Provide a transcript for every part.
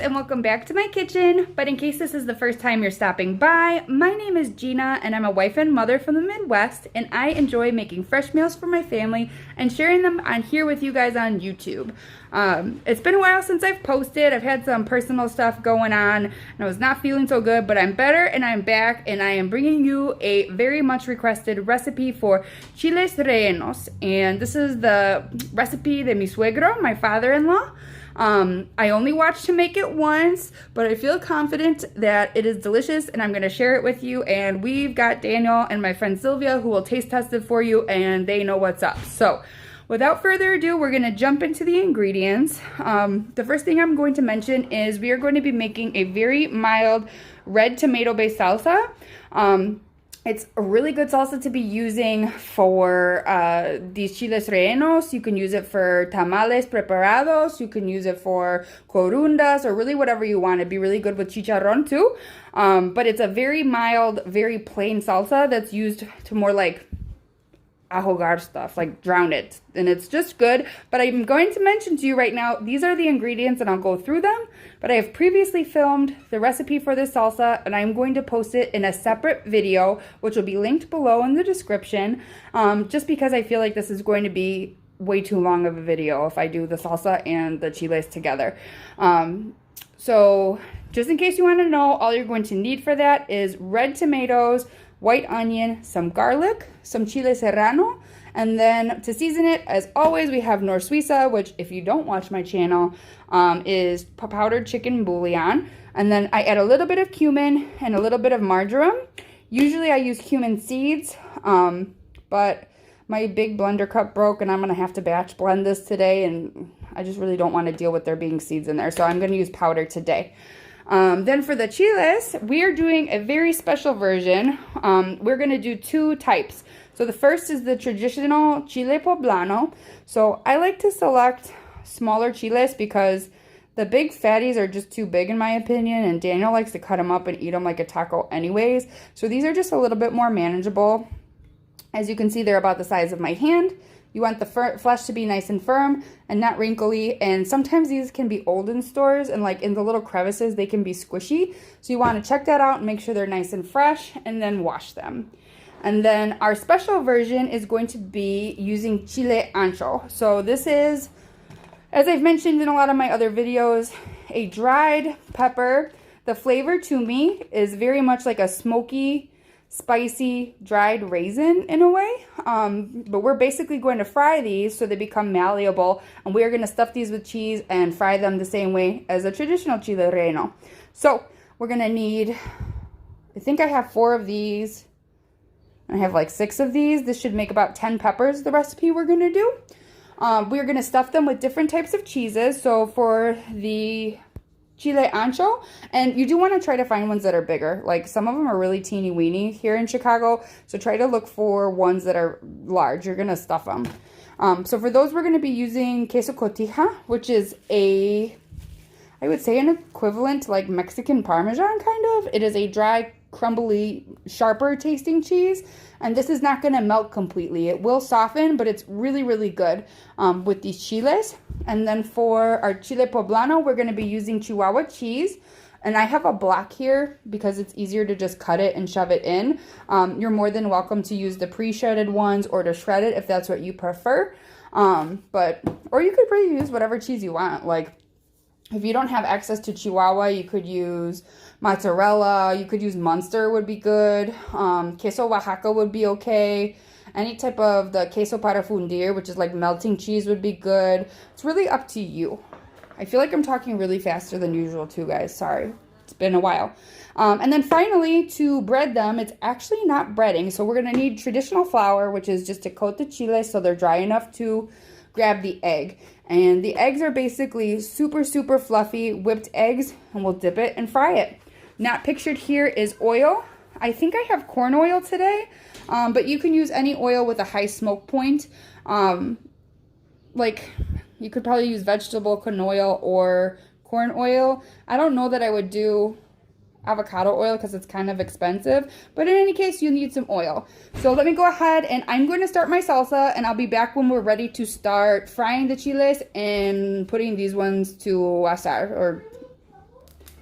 and welcome back to my kitchen. But in case this is the first time you're stopping by, my name is Gina and I'm a wife and mother from the Midwest, and I enjoy making fresh meals for my family and sharing them on here with you guys on YouTube. It's been a while since I've posted. I've had some personal stuff going on and I was not feeling so good, but I'm better and I'm back, and I am bringing you a very much requested recipe for Chiles Rellenos. And this is the recipe de mi suegro, my father-in-law. I only watched him make it once, but I feel confident that it is delicious and I'm going to share it with you. And we've got Daniel and my friend Sylvia who will taste test it for you, and they know what's up. So without further ado, we're going to jump into the ingredients. The first thing I'm going to mention is we are going to be making a very mild red tomato based salsa. It's a really good salsa to be using for these chiles rellenos. You can use it for tamales preparados. You can use it for corundas, or really whatever you want. It'd be really good with chicharrón too. But it's a very mild, very plain salsa that's used to more like ahogar stuff, like drown it, and it's just good. But I'm going to mention to you right now, these are the ingredients and I'll go through them, but I have previously filmed the recipe for this salsa and I'm going to post it in a separate video, which will be linked below in the description, just because I feel like this is going to be way too long of a video if I do the salsa and the chiles together. So just in case you want to know, all you're going to need for that is red tomatoes, white onion, some garlic, some chile serrano, and then to season it, as always, we have Nor Suiza, which if you don't watch my channel, is powdered chicken bouillon. And then I add a little bit of cumin and a little bit of marjoram. Usually I use cumin seeds, but my big blender cup broke and I'm gonna have to batch blend this today, and I just really don't want to deal with there being seeds in there, so I'm gonna use powder today. Then for the chiles, we are doing a very special version. We're going to do two types. So the first is the traditional Chile Poblano. So I like to select smaller chiles because the big fatties are just too big in my opinion, and Daniel likes to cut them up and eat them like a taco anyways. So these are just a little bit more manageable. As you can see, they're about the size of my hand. You want the flesh to be nice and firm and not wrinkly, and sometimes these can be old in stores, and like in the little crevices they can be squishy. So you want to check that out and make sure they're nice and fresh, and then wash them. And then our special version is going to be using Chile Ancho. So this is, as I've mentioned in a lot of my other videos, a dried pepper. The flavor to me is very much like a smoky, spicy dried raisin in a way, but we're basically going to fry these so they become malleable, and we're going to stuff these with cheese and fry them the same way as a traditional chile relleno. So we're going to need, I think I have 4 of these, I have like 6 of these. This should make about 10 peppers, the recipe we're going to do. We're going to stuff them with different types of cheeses. So for the Chile Ancho, and you do want to try to find ones that are bigger. Like some of them are really teeny weeny here in Chicago, so try to look for ones that are large. You're gonna stuff them. So for those, we're going to be using queso cotija, which is I would say an equivalent to like Mexican Parmesan kind of. It is a dry, crumbly, sharper tasting cheese, and this is not going to melt completely. It will soften, but it's really, really good with these chiles. And then for our Chile Poblano, we're going to be using Chihuahua cheese. And I have a block here because it's easier to just cut it and shove it in. You're more than welcome to use the pre-shredded ones or to shred it if that's what you prefer. Or you could really use whatever cheese you want. Like if you don't have access to Chihuahua, you could use mozzarella. You could use Munster would be good. Queso Oaxaca would be okay. Any type of the queso para fundir, which is like melting cheese, would be good. It's really up to you. I feel like I'm talking really faster than usual too, guys. Sorry. It's been a while. And then finally, to bread them, it's actually not breading. So we're going to need traditional flour, which is just to coat the chiles so they're dry enough to grab the egg. And the eggs are basically super, super fluffy whipped eggs, and we'll dip it and fry it. Not pictured here is oil. I think I have corn oil today, but you can use any oil with a high smoke point. Like you could probably use vegetable canola or corn oil. I don't know that I would do avocado oil because it's kind of expensive, but in any case, you need some oil. So let me go ahead and I'm going to start my salsa, and I'll be back when we're ready to start frying the chiles and putting these ones to asar or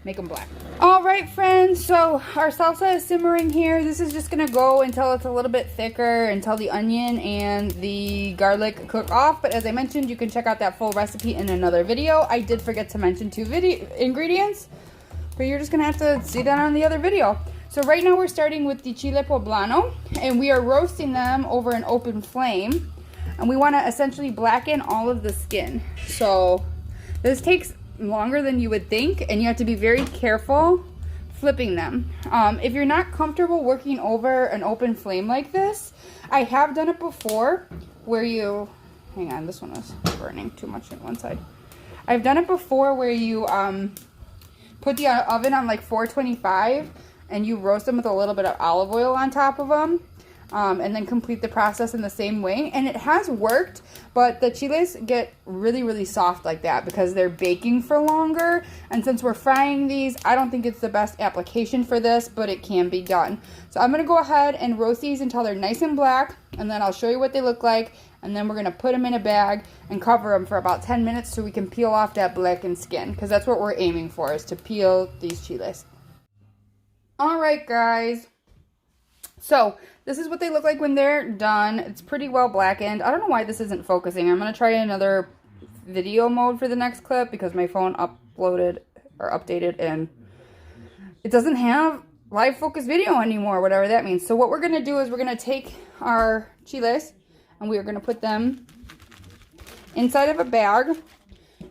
make them black. All right, friends, so our salsa is simmering here. This is just gonna go until it's a little bit thicker, until the onion and the garlic cook off. But as I mentioned, you can check out that full recipe in another video. I did forget to mention 2 ingredients, but you're just gonna have to see that on the other video. So right now we're starting with the Chile Poblano, and we are roasting them over an open flame. And we wanna essentially blacken all of the skin. So this takes longer than you would think, and you have to be very careful flipping them. If you're not comfortable working over an open flame like this, I have done it before where you, hang on, this one is burning too much on one side. I've done it before where you put the oven on like 425 and you roast them with a little bit of olive oil on top of them. And then complete the process in the same way, and it has worked, but the chiles get really, really soft like that because they're baking for longer. And since we're frying these, I don't think it's the best application for this, but it can be done. So I'm gonna go ahead and roast these until they're nice and black, and then I'll show you what they look like, and then we're gonna put them in a bag and cover them for about 10 minutes so we can peel off that blackened skin, because that's what we're aiming for, is to peel these chiles. All right, guys. So this is what they look like when they're done. It's pretty well blackened. I don't know why this isn't focusing. I'm going to try another video mode for the next clip because my phone uploaded or updated and it doesn't have live focus video anymore, whatever that means. So what we're going to do is we're going to take our chiles and we are going to put them inside of a bag.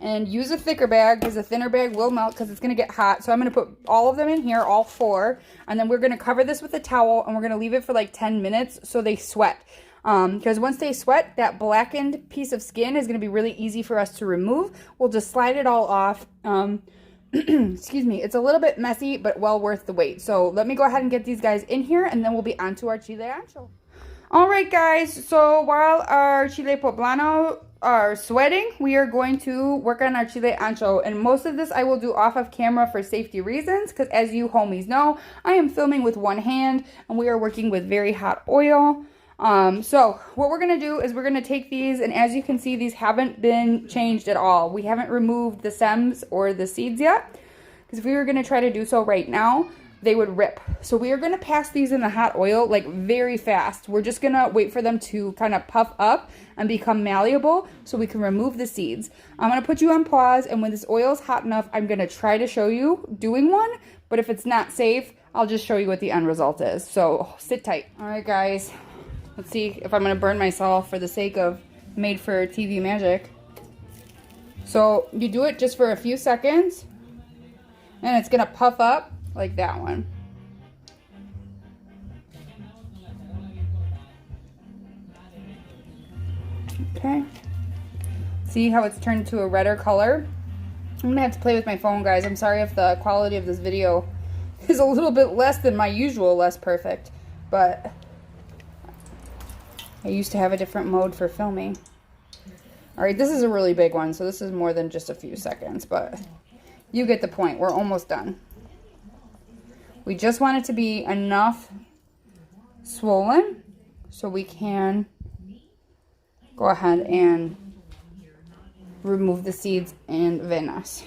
And use a thicker bag because a thinner bag will melt because it's going to get hot. So I'm going to put all of them in here, all 4. And then we're going to cover this with a towel and we're going to leave it for like 10 minutes so they sweat. Because once they sweat, that blackened piece of skin is going to be really easy for us to remove. We'll just slide it all off. Excuse me. It's a little bit messy, but well worth the wait. So let me go ahead and get these guys in here and then we'll be on to our Chile Ancho. All right, guys. So while our Chile Poblano are sweating, we are going to work on our Chile Ancho, and most of this I will do off of camera for safety reasons, because as you homies know, I am filming with one hand and we are working with very hot oil. So what we're going to do is we're going to take these, and as you can see, these haven't been changed at all. We haven't removed the stems or the seeds yet, because if we were going to try to do so right now, they would rip. So we are going to pass these in the hot oil like very fast. We're just going to wait for them to kind of puff up and become malleable so we can remove the seeds. I'm going to put you on pause, and when this oil is hot enough, I'm going to try to show you doing one, but if it's not safe, I'll just show you what the end result is. So sit tight. All right, guys, let's see if I'm going to burn myself for the sake of made for TV magic. So you do it just for a few seconds and it's going to puff up like that one. Okay. See how it's turned to a redder color? I'm gonna have to play with my phone, guys. I'm sorry if the quality of this video is a little bit less than my usual, less perfect, but I used to have a different mode for filming. All right, this is a really big one, so this is more than just a few seconds, but you get the point. We're almost done. We just want it to be enough swollen so we can go ahead and remove the seeds and venas.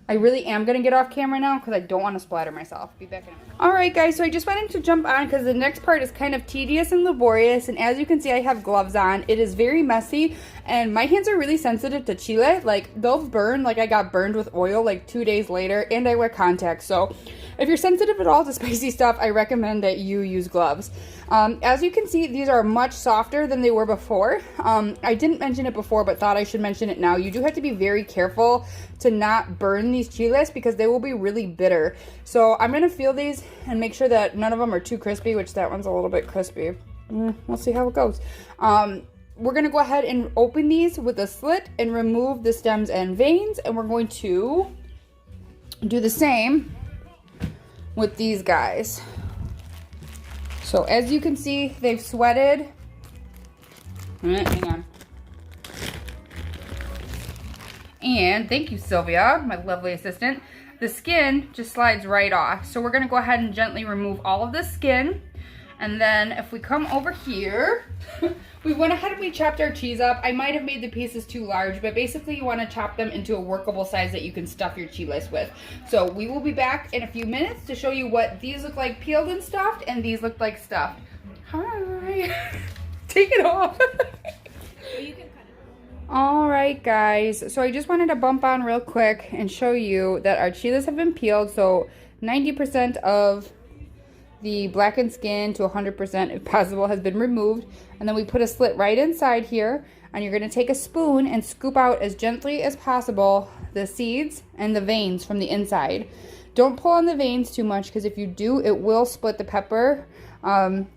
I really am going to get off camera now because I don't want to splatter myself. Be back in a minute. Alright, guys, so I just wanted to jump on because the next part is kind of tedious and laborious, and as you can see, I have gloves on. It is very messy, and my hands are really sensitive to chile. Like, they'll burn. Like, I got burned with oil like 2 days later, and I wear contacts. So if you're sensitive at all to spicy stuff, I recommend that you use gloves. As you can see, these are much softer than they were before. I didn't mention it before, but thought I should mention it now. You do have to be very careful to not burn these chiles because they will be really bitter. So I'm going to feel these and make sure that none of them are too crispy, which that one's a little bit crispy. We'll see how it goes. We're going to go ahead and open these with a slit and remove the stems and veins, and we're going to do the same with these guys. So as you can see, they've sweated. Hang on. And thank you, Sylvia, my lovely assistant. The skin just slides right off. So we're gonna go ahead and gently remove all of the skin. And then if we come over here, we went ahead and we chopped our cheese up. I might have made the pieces too large, but basically you want to chop them into a workable size that you can stuff your chiles with. So we will be back in a few minutes to show you what these look like peeled and stuffed, and these look like stuffed. Hi. Take it off. All right, guys. So I just wanted to bump on real quick and show you that our chiles have been peeled. So 90% of the blackened skin to 100% if possible has been removed, and then we put a slit right inside here, and you're going to take a spoon and scoop out as gently as possible the seeds and the veins from the inside. Don't pull on the veins too much, because if you do, it will split the pepper,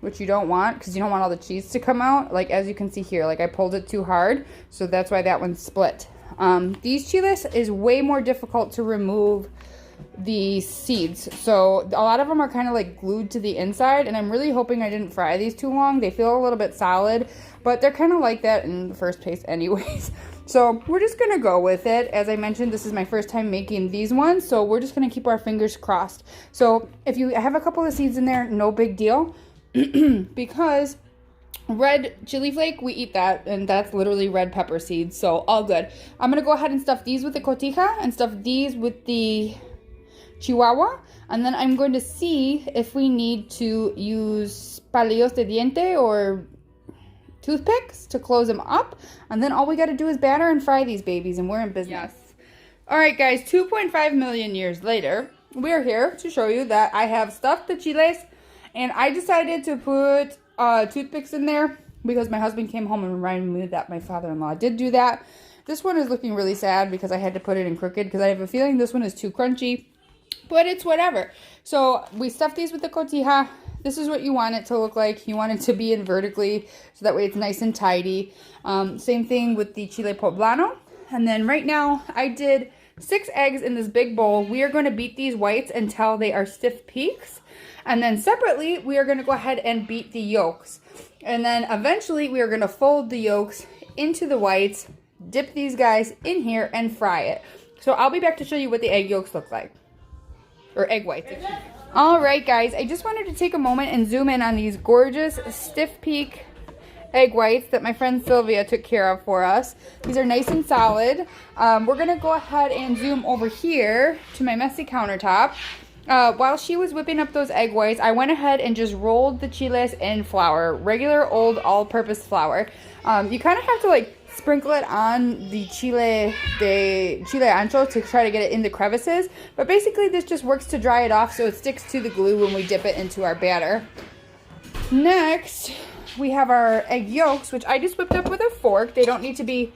which you don't want, because you don't want all the cheese to come out. Like as you can see here, like I pulled it too hard, so that's why that one's split. These chiles is way more difficult to remove the seeds, so a lot of them are kind of like glued to the inside, and I'm really hoping I didn't fry these too long. They feel a little bit solid, but they're kind of like that in the first place anyways. So we're just gonna go with it. As I mentioned, this is my first time making these ones, so we're just gonna keep our fingers crossed. So if you have a couple of seeds in there, no big deal. Because red chili flake, we eat that, and that's literally red pepper seeds, so all good. I'm gonna go ahead and stuff these with the cotija and stuff these with the Chihuahua, and then I'm going to see if we need to use palillos de diente or toothpicks to close them up, and then all we got to do is batter and fry these babies, and we're in business. Yes. All right, guys, 2.5 million years later, we're here to show you that I have stuffed the chiles, and I decided to put toothpicks in there because my husband came home and reminded me that my father-in-law did do that. This one is looking really sad because I had to put it in crooked because I have a feeling this one is too crunchy. But it's whatever. So we stuffed these with the cotija. This is what you want it to look like. You want it to be in vertically, so that way it's nice and tidy. Same thing with the Chile Poblano. And then right now I did 6 eggs in this big bowl. We are going to beat these whites until they are stiff peaks. And then separately, we are going to go ahead and beat the yolks. And then eventually we are going to fold the yolks into the whites, dip these guys in here, and fry it. So I'll be back to show you what the egg yolks look like. Or egg whites. Alright guys, I just wanted to take a moment and zoom in on these gorgeous stiff peak egg whites that my friend Sylvia took care of for us. These are nice and solid. We're going to go ahead and zoom over here to my messy countertop. While she was whipping up those egg whites, I went ahead and just rolled the chiles in flour. Regular old all-purpose flour. You kind of have to like sprinkle it on the Chile Ancho to try to get it in the crevices. But basically this just works to dry it off so it sticks to the glue when we dip it into our batter. Next, we have our egg yolks, which I just whipped up with a fork. They don't need to be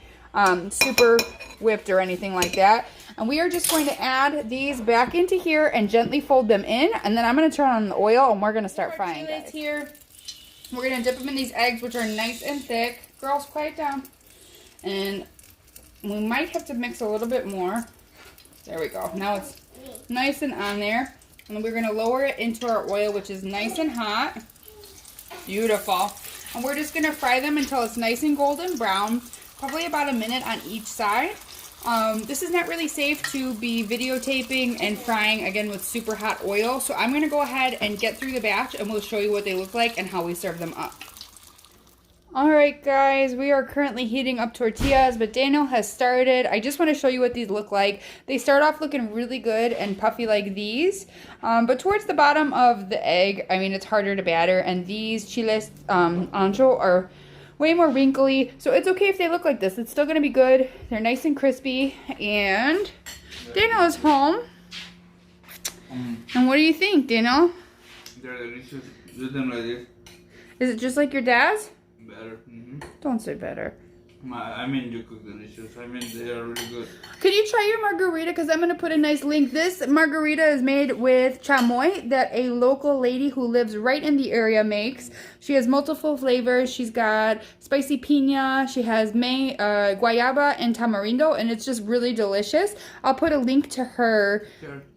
super whipped or anything like that. And we are just going to add these back into here and gently fold them in. And then I'm going to turn on the oil and we're going to start frying, guys. Here, we're going to dip them in these eggs, which are nice and thick. Girls, quiet down. And we might have to mix a little bit more. There we go. Now it's nice and on there. And we're going to lower it into our oil, which is nice and hot. Beautiful. And we're just going to fry them until it's nice and golden brown. Probably about a minute on each side. This is not really safe to be videotaping and frying, again, with super hot oil. So I'm going to go ahead and get through the batch, and we'll show you what they look like and how we serve them up. Alright guys, we are currently heating up tortillas, but Daniel has started. I just want to show you what these look like. They start off looking really good and puffy like these, but towards the bottom of the egg, I mean, it's harder to batter, and these chiles ancho are way more wrinkly, so it's okay if they look like this. It's still going to be good. They're nice and crispy, and Daniel is home. And what do you think, Daniel? They're delicious. Do them like this. Is it just like your dad's? Better. Don't say better. I mean, you cook delicious. I mean, they are really good. Could you try your margarita? Because I'm going to put a nice link. This margarita is made with chamoy that a local lady who lives right in the area makes. She has multiple flavors. She's got spicy piña. She has guayaba and tamarindo, and it's just really delicious. I'll put a link to her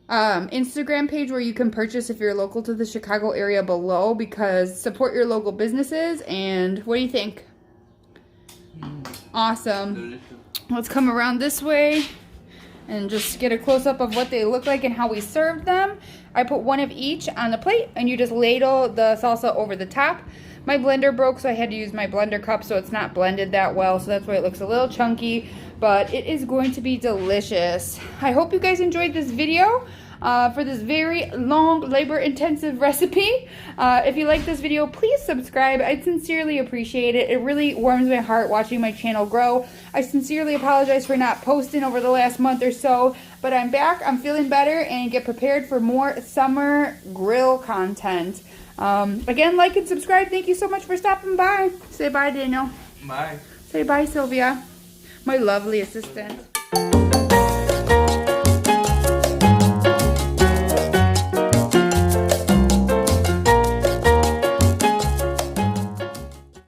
Instagram page where you can purchase if you're local to the Chicago area below, because support your local businesses. And what do you think? Awesome. Delicious. Let's come around this way. and just get a close-up of what they look like and how we served them. I put one of each on the plate, and you just ladle the salsa over the top. My blender broke, so I had to use my blender cup, so it's not blended that well, so that's why it looks a little chunky, but it is going to be delicious. I hope you guys enjoyed this video for this very long, labor-intensive recipe. If you like this video, please subscribe. I'd sincerely appreciate it. It really warms my heart watching my channel grow. I sincerely apologize for not posting over the last month or so, but I'm back, I'm feeling better, and get prepared for more summer grill content. Again, like and subscribe. Thank you so much for stopping by. Say bye, Daniel. Bye. Say bye, Sylvia, my lovely assistant.